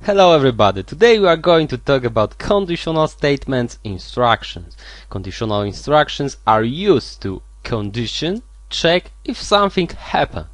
Hello everybody, today we are going to talk about conditional statements instructions. Conditional instructions are used to condition, check if something happened.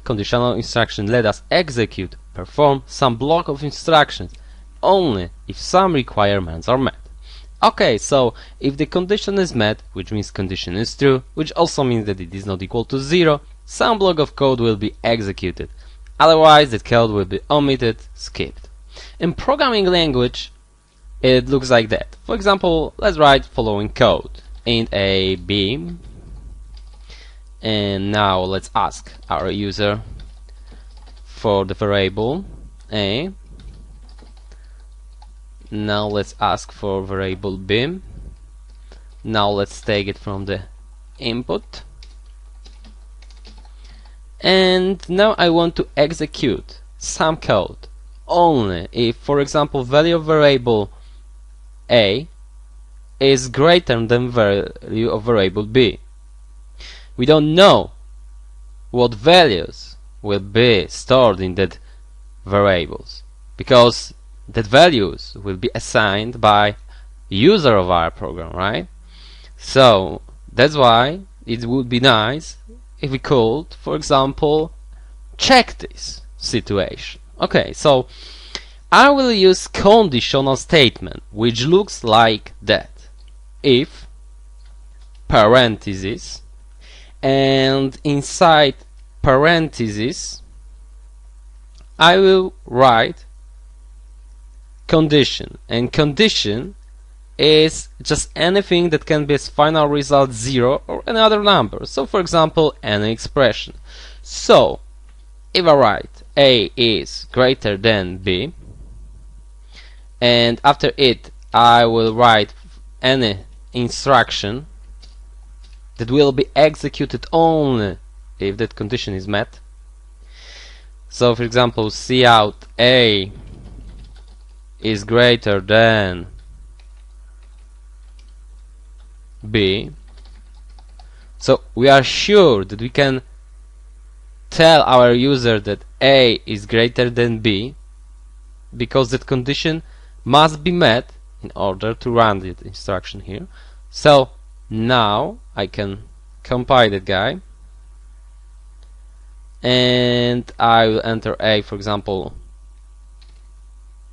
Conditional instructions let us execute, perform some block of instructions only if some requirements are met. Okay, so if the condition is met, which means condition is true, which also means that it is not equal to 0, some block of code will be executed. Otherwise, that code will be omitted, skipped. In programming language, it looks like that. For example, let's write following code. Int a, b, and now let's ask our user for the variable a. Now let's ask for variable b. Now let's take it from the input. And now I want to execute some code only if, for example, value of variable a is greater than value of variable b. We don't know what values will be stored in that variables because that values will be assigned by user of our program, right? So that's why it would be nice if we could, for example, check this situation. Okay, so I will use conditional statement which looks like that. If parentheses, and inside parentheses I will write condition, and condition is just anything that can be as final result 0 or any other number. So for example, any expression. So if I write a is greater than b, and after it I will write any instruction that will be executed only if that condition is met. So for example, cout a is greater than b. So we are sure that we can tell our user that a is greater than b because that condition must be met in order to run the instruction here. So now I can compile that guy and I will enter a, for example,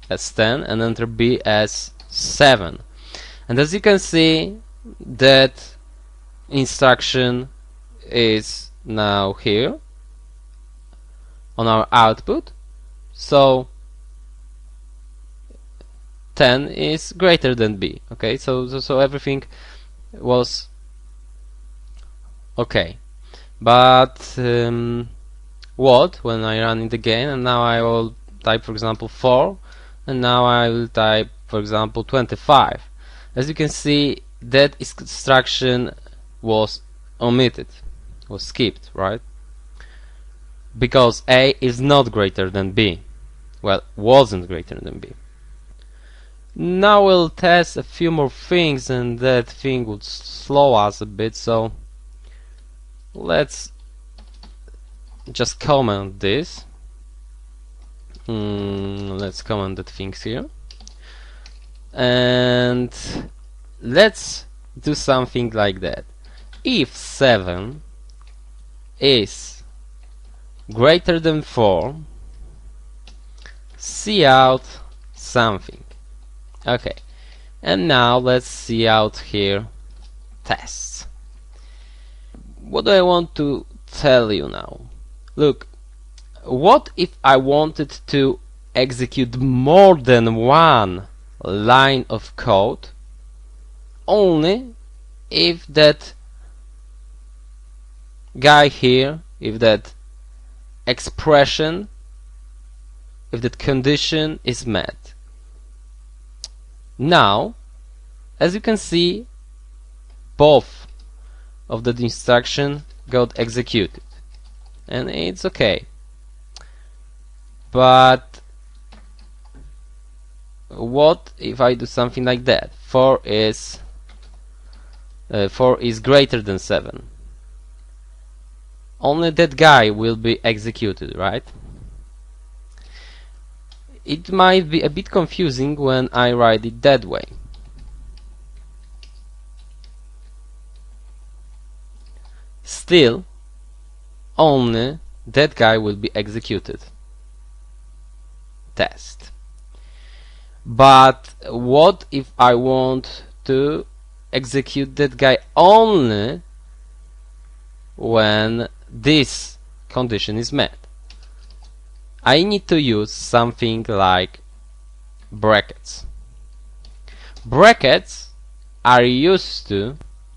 as 10 and enter b as 7, and as you can see that instruction is now here on our output. So 10 is greater than b. Okay, so everything was okay. But what when I run in the game, and now I will type, for example, 4, and now I will type, for example, 25. As you can see, that instruction was omitted, was skipped, right? Because a is not greater than b. Well, wasn't greater than b. Now we'll test a few more things, and that thing would slow us a bit, so let's just comment this. Let's comment the things here, and let's do something like that. If 7 is greater than 4, cout something. Okay, and now let's see out here tests. What do I want to tell you now? Look, what if I wanted to execute more than one line of code only if that guy here, if that expression, if that condition is met? Now, as you can see, both of the instruction got executed, and it's okay. But what if I do something like that? 4 is greater than 7. Only that guy will be executed, right? it might be a bit confusing when I write it that way. Still, only that guy will be executed. Test. But what if I want to execute that guy only when this condition is met? I need to use something like brackets. Brackets are used to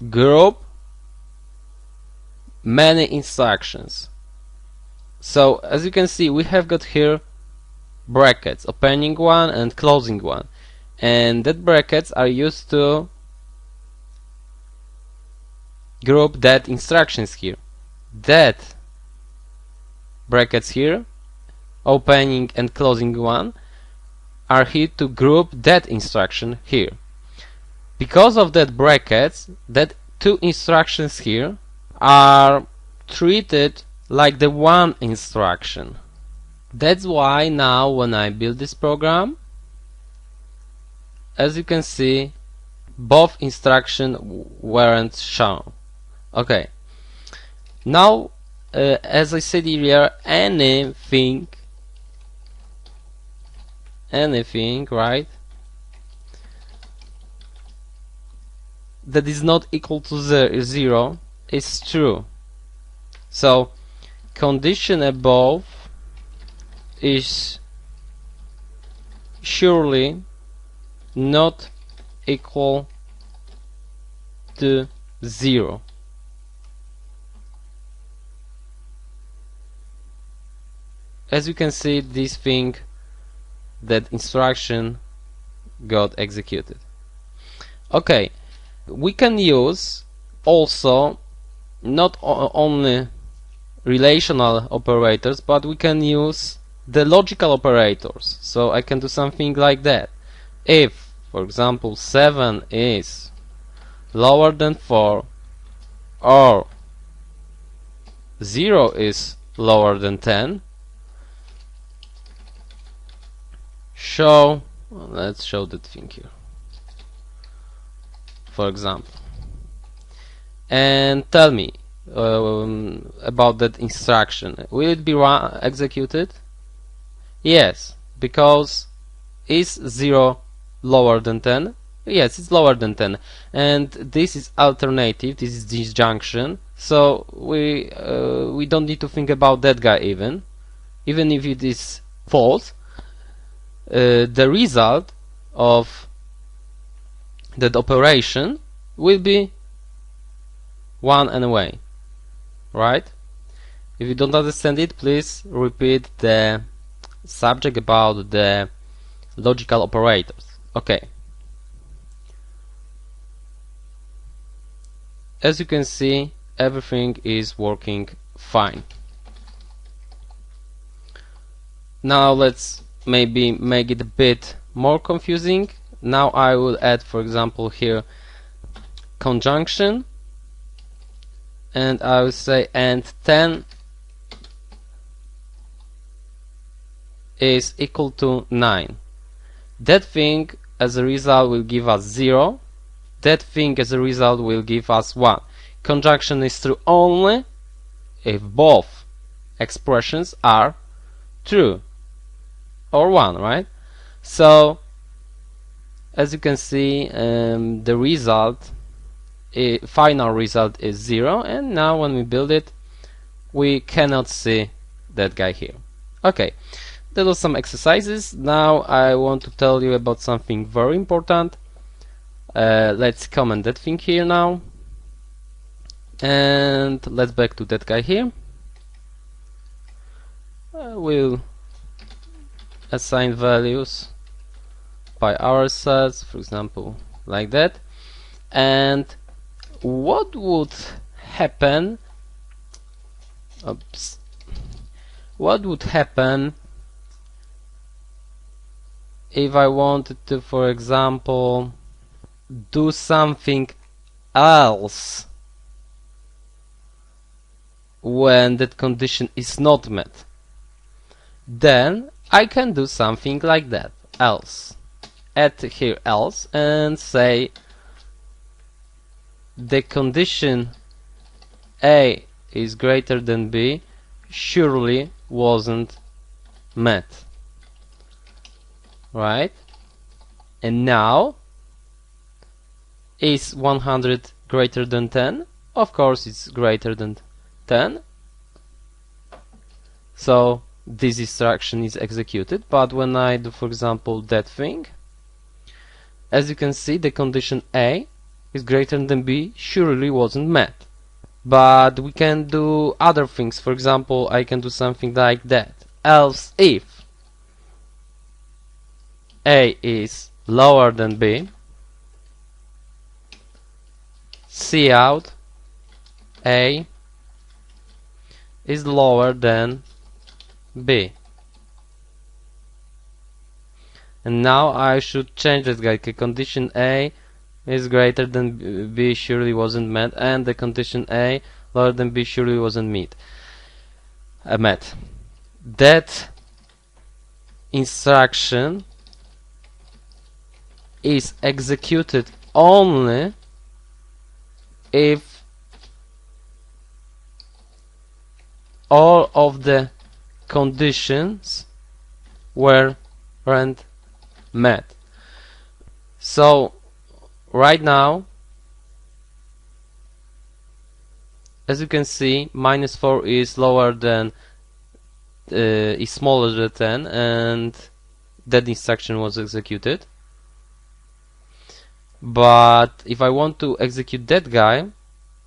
group many instructions. So as you can see, we have got here brackets, opening one and closing one, and that brackets are used to group that instructions here. That brackets here, opening and closing one, are here to group that instruction here. Because of that brackets, that two instructions here are treated like the one instruction. That's why now when I build this program, as you can see, both instructions weren't shown. Okay. Now, as I said earlier, anything, right, that is not equal to 0 is true. So, condition above is surely not equal to 0. As you can see, this thing, that instruction got executed. Okay, we can use also not only relational operators, but we can use the logical operators. So I can do something like that. If, for example, 7 is lower than 4, or 0 is lower than 10, let's show that thing here, for example, and tell me about that instruction. Will it be executed? Yes, because is 0 lower than 10? Yes, it's lower than 10, and this is alternative, this is disjunction, so we don't need to think about that guy even if it is false. The result of that operation will be 1 anyway, right? If you don't understand it, please repeat the subject about the logical operators. Okay. As you can see, everything is working fine. Now let's maybe make it a bit more confusing. Now I will add, for example, here conjunction, and I will say and 10 is equal to 9. That thing as a result will give us 0. That thing as a result will give us 1. Conjunction is true only if both expressions are true or 1, right? So as you can see, the result, final result is 0, and now when we build it, we cannot see that guy here. Okay, that was some exercises. Now I want to tell you about something very important. Let's comment that thing here now, and let's back to that guy here. We'll assign values by ourselves, for example, like that. And what would happen? Oops. What would happen if I wanted to, for example, do something else when that condition is not met? Then I can do something like that, else. Add here else and say the condition A is greater than B surely wasn't met. Right? And now, is 100 greater than 10? Of course it's greater than 10. So this instruction is executed, but when I do, for example, that thing, as you can see, the condition A is greater than B surely wasn't met. But we can do other things. For example, I can do something like that. Else if A is lower than B, cout A is lower than B. And now I should change that guy. Condition A is greater than B surely wasn't met, and the condition A lower than B surely wasn't met. That instruction is executed only if all of the conditions weren't met. So right now, as you can see, -4 is lower than is smaller than 10, and that instruction was executed. But if I want to execute that guy,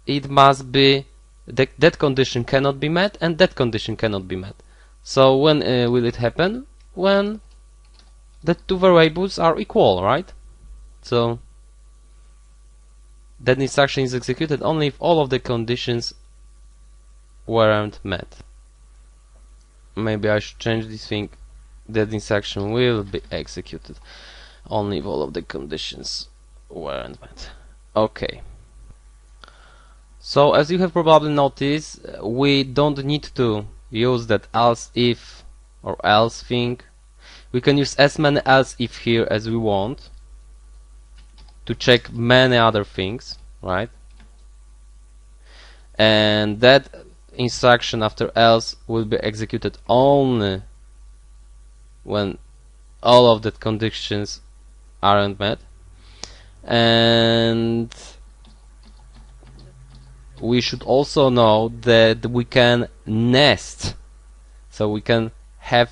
it must be that condition cannot be met and that condition cannot be met. So when will it happen? When the two variables are equal, right? So that instruction is executed only if all of the conditions weren't met. Maybe I should change this thing. That instruction will be executed only if all of the conditions weren't met. Okay. So as you have probably noticed, we don't need to use that else if or else thing. We can use as many else if here as we want to check many other things, right? And that instruction after else will be executed only when all of the conditions aren't met. And we should also know that we can nest, so we can have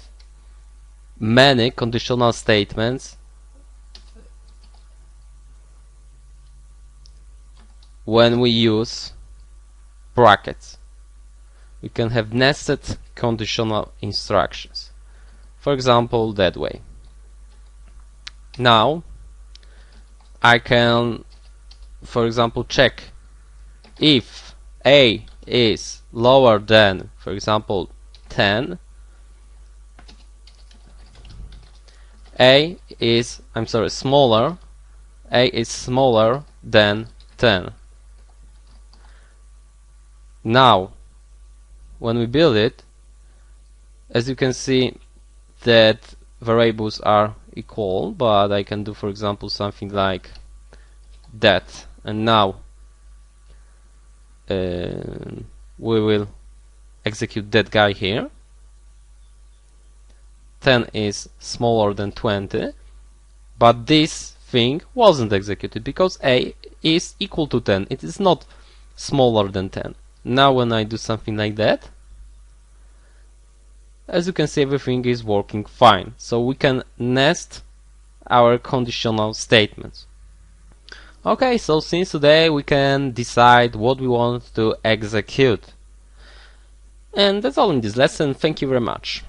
many conditional statements when we use brackets. We can have nested conditional instructions, for example, that way. Now I can, for example, check if A is lower than, for example, 10, smaller, A is smaller than 10. Now, when we build it, as you can see that variables are equal, but I can do, for example, something like that, and now we will execute that guy here. 10 is smaller than 20, but this thing wasn't executed because A is equal to 10. It is not smaller than 10. Now when I do something like that, as you can see, everything is working fine. So we can nest our conditional statements. Okay, so since today we can decide what we want to execute. And that's all in this lesson. Thank you very much.